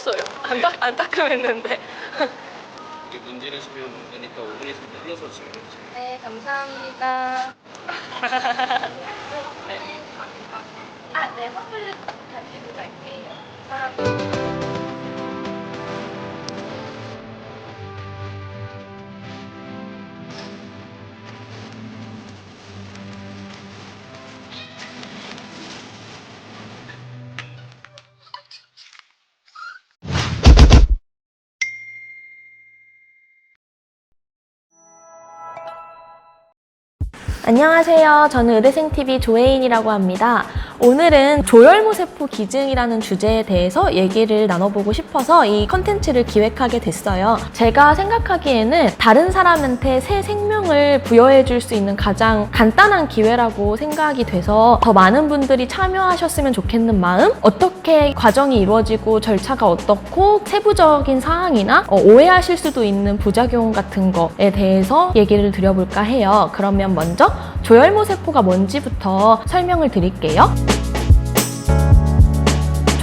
없어요. 안 닦음했는데. 문제를 주면 문제니까 5분 있으면 눌러서 주면 되죠. 네, 감사합니다. 네. 네, 화풀 다시 갈게요. 안녕하세요. 저는 의대생TV 조혜인이라고 합니다. 오늘은 조혈모세포 기증이라는 주제에 대해서 얘기를 나눠보고 싶어서 이 컨텐츠를 기획하게 됐어요. 제가 생각하기에는 다른 사람한테 새 생명을 부여해줄 수 있는 가장 간단한 기회라고 생각이 돼서 더 많은 분들이 참여하셨으면 좋겠는 마음, 어떻게 과정이 이루어지고 절차가 어떻고 세부적인 사항이나 오해하실 수도 있는 부작용 같은 거에 대해서 얘기를 드려볼까 해요. 그러면 먼저 조혈모세포가 뭔지부터 설명을 드릴게요.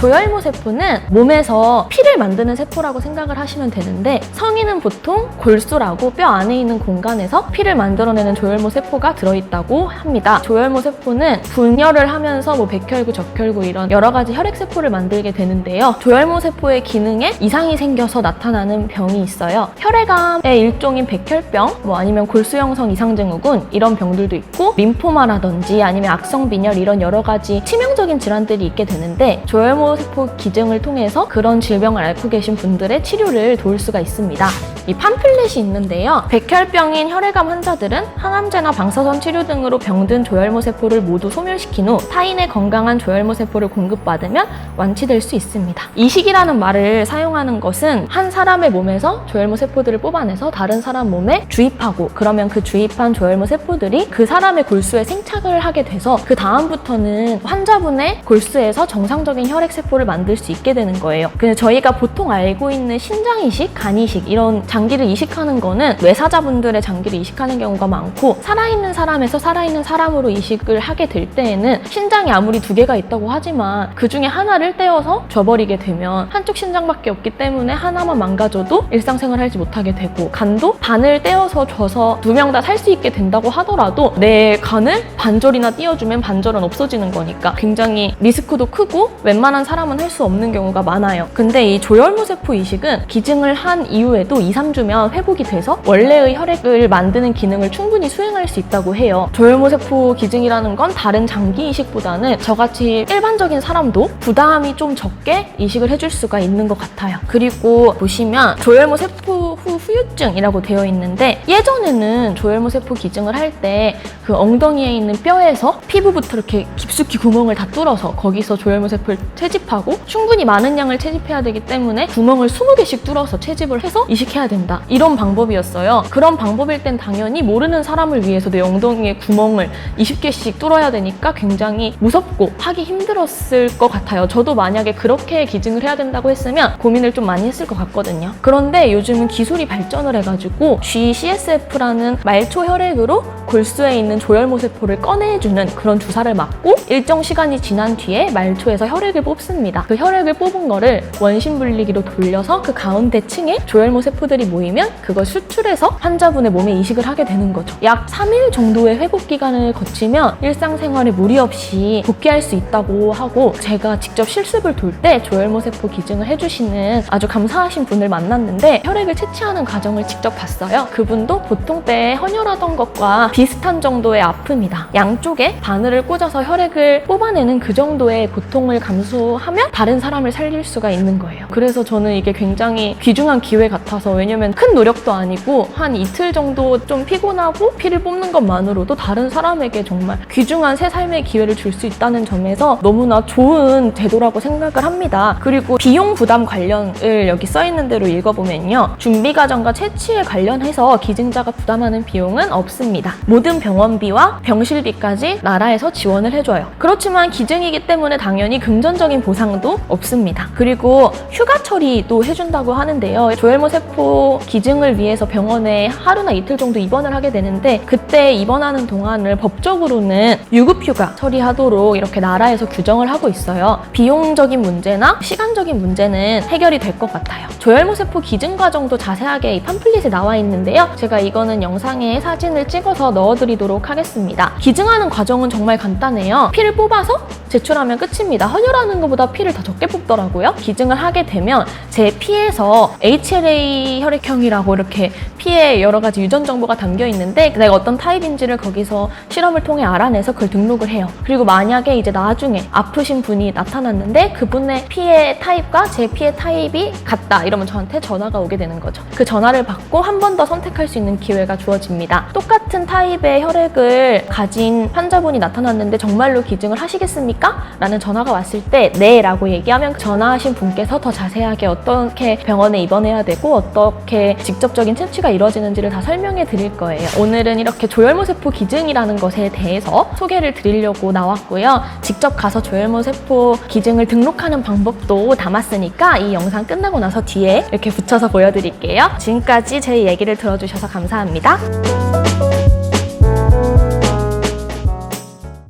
조혈모세포는 몸에서 피를 만드는 세포라고 생각을 하시면 되는데, 성인은 보통 골수라고 뼈 안에 있는 공간에서 피를 만들어내는 조혈모세포가 들어있다고 합니다. 조혈모세포는 분열을 하면서 백혈구, 적혈구 이런 여러 가지 혈액세포를 만들게 되는데요. 조혈모세포의 기능에 이상이 생겨서 나타나는 병이 있어요. 혈액암의 일종인 백혈병, 아니면 골수형성 이상증후군 이런 병들도 있고, 림포마라든지 아니면 악성빈혈 이런 여러 가지 치명적인 질환들이 있게 되는데, 조혈모세포 기증을 통해서 그런 질병을 앓고 계신 분들의 치료를 도울 수가 있습니다. 이 팜플렛이 있는데요. 백혈병인 혈액암 환자들은 항암제나 방사선 치료 등으로 병든 조혈모세포를 모두 소멸시킨 후 타인의 건강한 조혈모세포를 공급받으면 완치될 수 있습니다. 이식이라는 말을 사용하는 것은 한 사람의 몸에서 조혈모세포들을 뽑아내서 다른 사람 몸에 주입하고, 그러면 그 주입한 조혈모세포들이 그 사람의 골수에 생착을 하게 돼서 그 다음부터는 환자분의 골수에서 정상적인 혈액세포를 만들 수 있게 되는 거예요. 근데 저희가 보통 알고 있는 신장이식, 간이식 이런 장기를 이식하는 거는 뇌사자분들의 장기를 이식하는 경우가 많고, 살아있는 사람에서 살아있는 사람으로 이식을 하게 될 때에는 신장이 아무리 2개가 있다고 하지만 그 중에 하나를 떼어서 줘버리게 되면 한쪽 신장밖에 없기 때문에 하나만 망가져도 일상생활을 하지 못하게 되고, 간도 반을 떼어서 줘서 2명 다 살 수 있게 된다고 하더라도 내 간을 반절이나 띄워주면 반절은 없어지는 거니까 굉장히 리스크도 크고 웬만한 사람은 할 수 없는 경우가 많아요. 근데 이 조혈모세포 이식은 기증을 한 이후에도 2-3주면 회복이 돼서 원래의 혈액을 만드는 기능을 충분히 수행할 수 있다고 해요. 조혈모세포 기증이라는 건 다른 장기 이식보다는 저같이 일반적인 사람도 부담이 좀 적게 이식을 해줄 수가 있는 것 같아요. 그리고 보시면 조혈모세포 후 후유증이라고 되어 있는데, 예전에는 조혈모세포 기증을 할 때 그 엉덩이에 있는 뼈에서 피부부터 이렇게 깊숙이 구멍을 다 뚫어서 거기서 조혈모세포를 채집하고, 충분히 많은 양을 채집해야 되기 때문에 구멍을 20개씩 뚫어서 채집을 해서 이식해야 된다, 이런 방법이었어요. 그런 방법일 땐 당연히 모르는 사람을 위해서 내 엉덩이에 구멍을 20개씩 뚫어야 되니까 굉장히 무섭고 하기 힘들었을 것 같아요. 저도 만약에 그렇게 기증을 해야 된다고 했으면 고민을 좀 많이 했을 것 같거든요. 그런데 요즘은 기술이 발전을 해가지고 GCSF라는 말초 혈액으로 골수에 있는 조혈모세포를 꺼내주는 그런 주사를 맞고 일정 시간이 지난 뒤에 말초에서 혈액을 뽑습니다. 그 혈액을 뽑은 거를 원심분리기로 돌려서 그 가운데 층에 조혈모세포들이 모이면 그걸 수출해서 환자분의 몸에 이식을 하게 되는 거죠. 약 3일 정도의 회복 기간을 거치면 일상생활에 무리 없이 복귀할 수 있다고 하고, 제가 직접 실습을 돌 때 조혈모세포 기증을 해주시는 아주 감사하신 분을 만났는데 혈액을 채취하는 과정을 직접 봤어요. 그분도 보통 때 헌혈하던 것과 비슷한 정도의 아픔이다, 양쪽에 바늘을 꽂아서 혈액을 뽑아내는 그 정도의 고통을 감수하면 다른 사람을 살릴 수가 있는 거예요. 그래서 저는 이게 굉장히 귀중한 기회 같아서, 왜냐면 큰 노력도 아니고 한 이틀 정도 좀 피곤하고 피를 뽑는 것만으로도 다른 사람에게 정말 귀중한 새 삶의 기회를 줄 수 있다는 점에서 너무나 좋은 제도라고 생각을 합니다. 그리고 비용 부담 관련을 여기 써있는 대로 읽어보면요, 준비 과정과 채취에 관련해서 기증자가 부담하는 비용은 없습니다. 모든 병원비와 병실비까지 나라에서 지원을 해줘요. 그렇지만 기증이기 때문에 당연히 금전적인 보상도 없습니다. 그리고 휴가 처리도 해준다고 하는데요. 조혈모세포 세포 기증을 위해서 병원에 하루나 이틀 정도 입원을 하게 되는데, 그때 입원하는 동안을 법적으로는 유급휴가 처리하도록 이렇게 나라에서 규정을 하고 있어요. 비용적인 문제나 시간적인 문제는 해결이 될 것 같아요. 조혈모 세포 기증 과정도 자세하게 이 팜플릿에 나와 있는데요. 제가 이거는 영상에 사진을 찍어서 넣어드리도록 하겠습니다. 기증하는 과정은 정말 간단해요. 피를 뽑아서 제출하면 끝입니다. 헌혈하는 것보다 피를 더 적게 뽑더라고요. 기증을 하게 되면 제 피에서 HLA 혈액형이라고 이렇게 피에 여러 가지 유전 정보가 담겨 있는데, 내가 어떤 타입인지를 거기서 실험을 통해 알아내서 그걸 등록을 해요. 그리고 만약에 이제 나중에 아프신 분이 나타났는데 그분의 피의 타입과 제 피의 타입이 같다 이러면 저한테 전화가 오게 되는 거죠. 그 전화를 받고 한 번 더 선택할 수 있는 기회가 주어집니다. 똑같은 타입의 혈액을 가진 환자분이 나타났는데 정말로 기증을 하시겠습니까? 라는 전화가 왔을 때 네 라고 얘기하면 전화하신 분께서 더 자세하게 어떻게 병원에 입원해야 되고 어떻게 직접적인 채취가 이루어지는지를 다 설명해 드릴 거예요. 오늘은 이렇게 조혈모 세포 기증이라는 것에 대해서 소개를 드리려고 나왔고요. 직접 가서 조혈모 세포 기증을 등록하는 방법도 담았으니까 이 영상 끝나고 나서 뒤에 이렇게 붙여서 보여드릴게요. 지금까지 제 얘기를 들어주셔서 감사합니다.